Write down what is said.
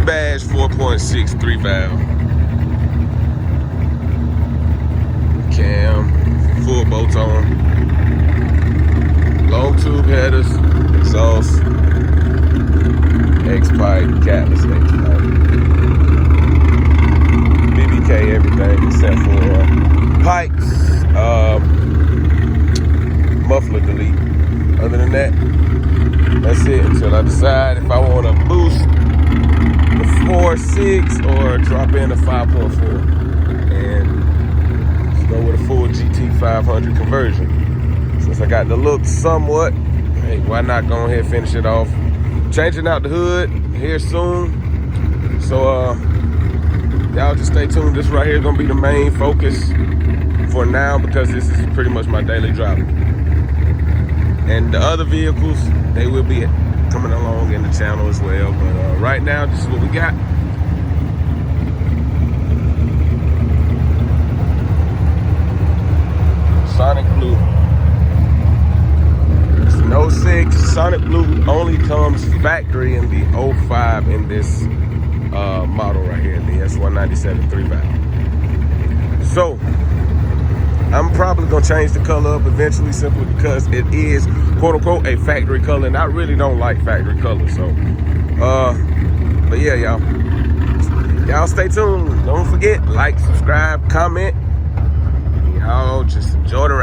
Debadged 4.63 valve. Cam, full bolt on. Long tube headers, exhaust, X-pipe, catless X-pipe. BBK everything except for pipes, muffler delete. Other than that, that's it until I decide if I want to boost the 4.6 or drop in a 5.4 and just go with a full GT 500 conversion. Since I got the look somewhat, hey, why not go ahead and finish it off? Changing out the hood here soon. So y'all just stay tuned. This right here is gonna be the main focus for now because this is pretty much my daily driving. And the other vehicles, they will be coming along in the channel as well. But right now, this is what we got. Sonic Blue. It's an 06. Sonic Blue only comes factory in the 05 in this model right here, the S197 3 valve. So I'm probably gonna change the color up eventually simply because it is quote unquote a factory color, and I really don't like factory colors. So but yeah, y'all stay tuned. Don't forget, like, subscribe, comment. Y'all just enjoy the ride.